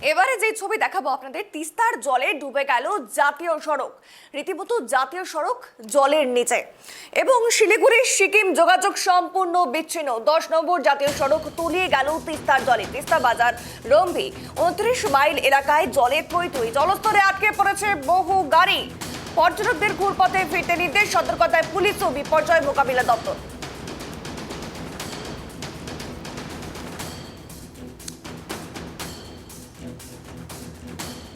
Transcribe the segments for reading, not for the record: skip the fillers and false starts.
এবারে যে ছবি দেখাবো আপনাদের, তিস্তার জলে ডুবে গেল জাতীয় সড়ক, রীতিমতো জাতীয় সড়ক জলের নিচে। এবং শিলিগুড়ি সিকিম যোগাযোগ সম্পূর্ণ বিচ্ছিন্ন। 10 নম্বর জাতীয় সড়ক তলিয়ে গেল তিস্তার জলে। তিস্তা বাজার রম্ভি 29 মাইল এলাকায় জলে থই থই, জলস্তরে আটকে পড়েছে বহু গাড়ি। পর্যটকদের ঘুরপথে ফিরতে নির্দেশ, সতর্কতায় পুলিশ ও বিপর্যয় মোকাবিলা দপ্তর।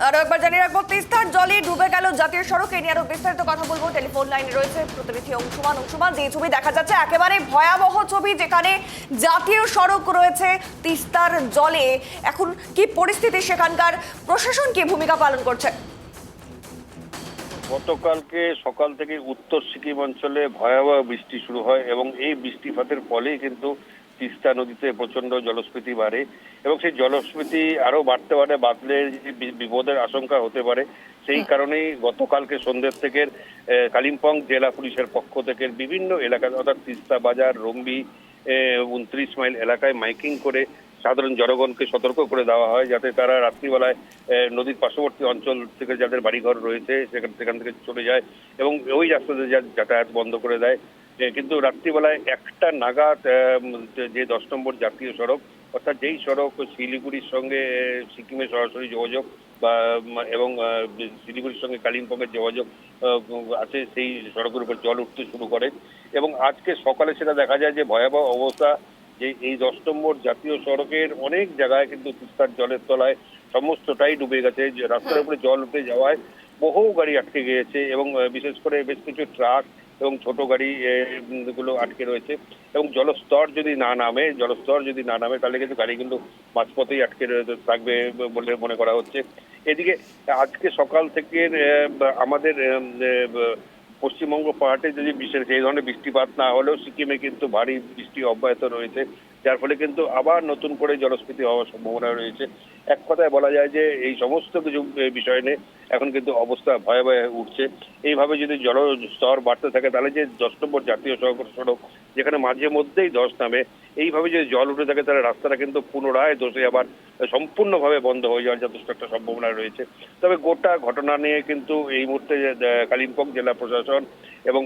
আরো একবার জানিয়ে রাখবো, তিস্তার জলে ডুবে গেল জাতীয় সড়ক। এ নিয়ে আরো বিস্তারিত কথা বলবো। টেলিফোন লাইনে রয়েছে প্রতিনিধি অংশুমান। অংশুমান, যে ছবি দেখা যাচ্ছে একেবারে ভয়াবহ ছবি, যেখানে জাতীয় সড়ক রয়েছে তিস্তার জলে। এখন কি পরিস্থিতি সেখানকার, প্রশাসন কি ভূমিকা পালন করছে? গতকালকে সকাল থেকে উত্তর সিকিম অঞ্চলে ভয়াবহ বৃষ্টি শুরু হয় এবং এই বৃষ্টিপাতের ফলেই কিন্তু তিস্তা নদীতে প্রচন্ড জলস্ফীতি বাড়ে এবং সেই জলস্ফীতি আরো বাড়তে পারে, বাড়লে বিপদের আশঙ্কা হতে পারে। সেই কারণেই গতকালকে সন্ধ্যের থেকে কালিম্পং জেলা পুলিশের পক্ষ থেকে বিভিন্ন এলাকা অর্থাৎ তিস্তা বাজার, রম্বি 29 মাইল এলাকায় মাইকিং করে সাধারণ জনগণকে সতর্ক করে দেওয়া হয়, যাতে তারা রাত্রিবেলায় নদীর পার্শ্ববর্তী অঞ্চল থেকে যাদের বাড়িঘর রয়েছে সেখান থেকে চলে যায় এবং ওই রাস্তাতে যাতায়াত বন্ধ করে দেয়। কিন্তু রাত্রিবেলায় 1টা নাগাদ যে 10 নম্বর জাতীয় সড়ক, অর্থাৎ যেই সড়ক শিলিগুড়ির সঙ্গে সিকিমের সরাসরি যোগাযোগ বা এবং শিলিগুড়ির সঙ্গে কালিম্পংয়ের যোগাযোগ আছে, সেই সড়কের উপর জল উঠতে শুরু করে এবং আজকে সকালে সেটা দেখা যায় যে ভয়াবহ অবস্থা, যে এই 10 নম্বর জাতীয় সড়কের অনেক জায়গায় কিন্তু তিস্তার জলের তলায় সমস্তটাই ডুবে গেছে। রাস্তার উপরে জল উঠে যাওয়ায় বহু গাড়ি আটকে গিয়েছে এবং বিশেষ করে বেশ কিছু ট্রাক এবং ছোট গাড়ি গুলো আটকে রয়েছে এবং জলস্তর যদি না নামে তাহলে কিন্তু গাড়ি কিন্তু মাঝপথেই আটকে থাকবে বলে মনে করা হচ্ছে। এদিকে আজকে সকাল থেকে আমাদের পশ্চিমবঙ্গ পাহাড়ে যদি বিশেষ এই ধরনের বৃষ্টিপাত না হলেও সিকিমে কিন্তু ভারী বৃষ্টি অব্যাহত রয়েছে, যার ফলে কিন্তু আবার নতুন করে জলস্ফীতি হওয়ার সম্ভাবনা রয়েছে। এক কথায় বলা যায় যে এই সমস্ত কিছু বিষয় নিয়ে এখন কিন্তু অবস্থা ভয়াবহ উঠছে। এইভাবে যদি জলস্তর বাড়তে থাকে তাহলে যে 10 নম্বর জাতীয় সড়ক, যেখানে মাঝে মধ্যেই ধস নামে, এইভাবে যদি জল উঠে থাকে তাহলে রাস্তাটা কিন্তু পুনরায় ধসে আবার সম্পূর্ণ বন্ধ হয়ে যাওয়ার যথেষ্ট একটা সম্ভাবনা রয়েছে। তবে গোটা ঘটনা নিয়ে কিন্তু এই মুহূর্তে কালিম্পং জেলা প্রশাসন এবং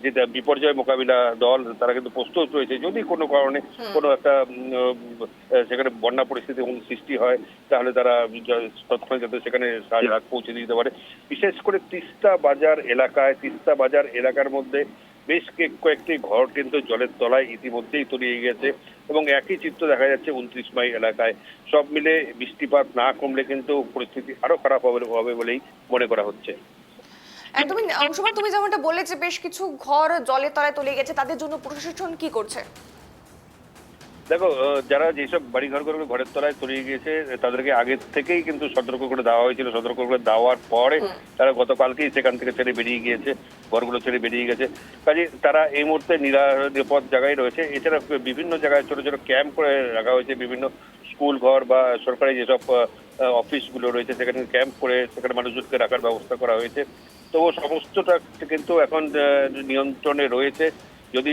যেটা বিপর্যয় মোকাবিলা দল, তারা কিন্তু প্রস্তুত রয়েছে। যদি কোনো কারণে কোনো একটা সেখানে বন্যা পরিস্থিতি সৃষ্টি হয় তাহলে তারা তৎক্ষণাৎ যাতে সেখানে সাহায্য পৌঁছে দিতে পারে। বিশেষ করে তিস্তা বাজার এলাকার মধ্যে বেশ কয়েকটি ঘর কিন্তু জলের তলায় ইতিমধ্যেই তলিয়ে গেছে এবং একই চিত্র দেখা যাচ্ছে 29 মাইল এলাকায়। সব মিলে বৃষ্টিপাত না কমলে কিন্তু পরিস্থিতি আরো খারাপ হবে বলেই মনে করা হচ্ছে। একদমই অংশুমান, তুমি যেমনটা বললে যে বেশ কিছু ঘর জলের তলায় তলিয়ে গেছে, তাদের জন্য প্রশাসন কি করছে? দেখো, যারা যেসব বাড়িঘরগুলো ঘরের তলায় তলিয়ে গিয়েছে তাদেরকে আগে থেকেই কিন্তু সতর্ক করে দেওয়া হয়েছিল। সতর্ক করে দেওয়ার পরে তারা গতকালকেই সেখান থেকে ছেড়ে বেরিয়ে গিয়েছে, ঘরগুলো ছেড়ে বেরিয়ে গেছে। কাজে তারা এই মুহূর্তে নিরাপদ জায়গায় রয়েছে। এছাড়া বিভিন্ন জায়গায় ছোট ছোট ক্যাম্প করে রাখা হয়েছে, বিভিন্ন স্কুল ঘর বা সরকারি যেসব অফিসগুলো রয়েছে সেখানে ক্যাম্প করে সেখানে মানুষজনকে রাখার ব্যবস্থা করা হয়েছে। তো সমস্তটা কিন্তু এখন নিয়ন্ত্রণে রয়েছে। যদি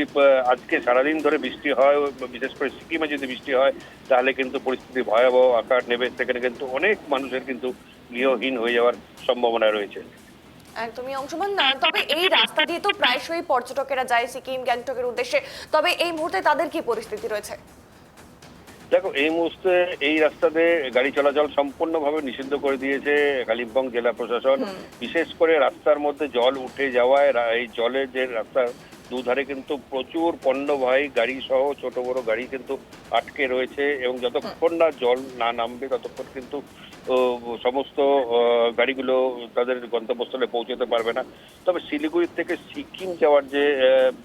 আজকে সারাদিন ধরে বৃষ্টি হয়, বিশেষ করে সিকিমে যদি বৃষ্টি হয় তাহলে কিন্তু পরিস্থিতি ভয়াবহ আকার নেবে। সেখানে কিন্তু অনেক মানুষের কিন্তু গৃহহীন হয়ে যাওয়ার সম্ভাবনা রয়েছে। একদমই অংশুমান, তবে এই রাস্তা দিয়ে তো প্রায়শই পর্যটকেরা যায় সিকিম, গ্যাংটকের উদ্দেশ্যে, তবে এই মুহূর্তে তাদের কি পরিস্থিতি রয়েছে? দেখো, এই মুহূর্তে এই রাস্তাতে গাড়ি চলাচল সম্পূর্ণভাবে নিষিদ্ধ করে দিয়েছে কালিম্পং জেলা প্রশাসন। বিশেষ করে রাস্তার মধ্যে জল উঠে যাওয়ায় এই জলের যে রাস্তার দুধারে কিন্তু প্রচুর পণ্যবাহী গাড়ি সহ ছোট বড় গাড়ি কিন্তু আটকে রয়েছে এবং যতক্ষণ না জল না নামবে ততক্ষণ কিন্তু সমস্ত গাড়িগুলো তাদের গন্তব্যস্থলে পৌঁছতে পারবে না। তবে শিলিগুড়ি থেকে সিকিম যাওয়ার যে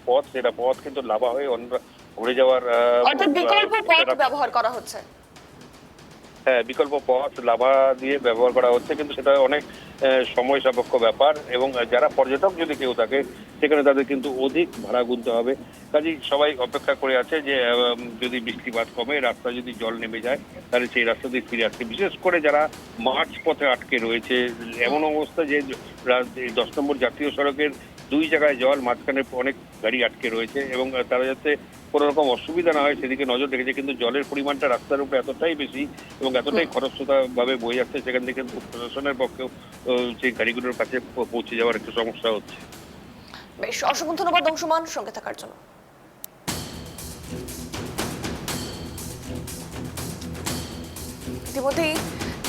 পথ, সেটা পথ কিন্তু লাভা হয়ে অন্য ঘুরে যাওয়ার বিকল্প পথ ব্যবহার করা হচ্ছে। হ্যাঁ, বিকল্প পথ লাভা দিয়ে ব্যবহার করা হচ্ছে, কিন্তু সেটা অনেক সময় সাপেক্ষ ব্যাপার এবং যারা পর্যটক যদি কেউ থাকে সেখানে তাদের কিন্তু অধিক ভাড়া গুনতে হবে। কাজেই সবাই অপেক্ষা করে আছে যে যদি বৃষ্টিপাত কমে, রাস্তা যদি জল নেমে যায় তাহলে সেই রাস্তা দিয়ে ফিরে আসছে। বিশেষ করে যারা মাঝ পথে আটকে রয়েছে, এমন অবস্থা যে 10 নম্বর জাতীয় সড়কের 2 জায়গায় জল, মাঝখানে অনেক গাড়ি আটকে রয়েছে এবং তারা যাতে কোনো রকম অসুবিধা না হয় সেদিকে নজর রেখেছে, কিন্তু জলের পরিমাণটা রাস্তার উপরে এতটাই বেশি এবং এতটাই খরস্রোতা ভাবে বয়ে যাচ্ছে, সেখান থেকে কিন্তু প্রশাসনের পক্ষেও সেই গাড়িগুলোর কাছে পৌঁছে যাওয়ার একটু সমস্যা হচ্ছে। বেশ, অসংখ্য ধন্যবাদ অংশুমান সঙ্গে থাকার জন্য। ইতিমধ্যেই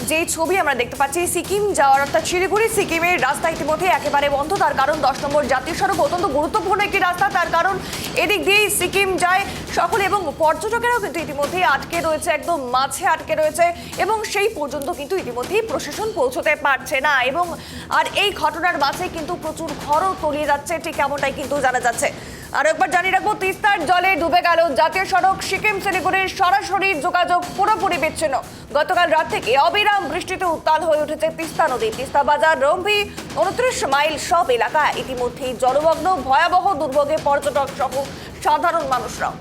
যে ছবি আমরা দেখতে পাচ্ছি সিকিম যাওয়ার, অর্থাৎ শিলিগুড়ি সিকিমের রাস্তা ইতিমধ্যে একেবারে বন্ধ। তার কারণ 10 নম্বর জাতীয় সড়ক অত্যন্ত গুরুত্বপূর্ণ একটি রাস্তা, তার কারণ এদিক দিয়েই সিকিম যায় সকলে এবং পর্যটকেরাও কিন্তু ইতিমধ্যেই আটকে রয়েছে, একদম মাঝে আটকে রয়েছে এবং সেই পর্যন্ত কিন্তু ইতিমধ্যেই প্রশাসন পৌঁছতে পারছে না। এবং আর এই ঘটনার মাঝে কিন্তু প্রচুর ঘরও তলিয়ে যাচ্ছে, ঠিক এমনটাই কিন্তু জানা যাচ্ছে। আর একবার জানিয়ে রাখবো, তিস্তার জলে ডুবে গেল জাতীয় সড়ক সিকিম শিলিগুড়ির সরাসরি যোগাযোগ পুরোপুরি বিচ্ছিন্ন। গতকাল রাত থেকে অবিরাম বৃষ্টিতে উত্তাল হয়ে উঠেছে তিস্তা নদী। তিস্তা বাজার, রম্ভি, 29 মাইল সব এলাকা ইতিমধ্যেই জলমগ্ন। ভয়াবহ দুর্ভোগে পর্যটক সহ সাধারণ মানুষরাও।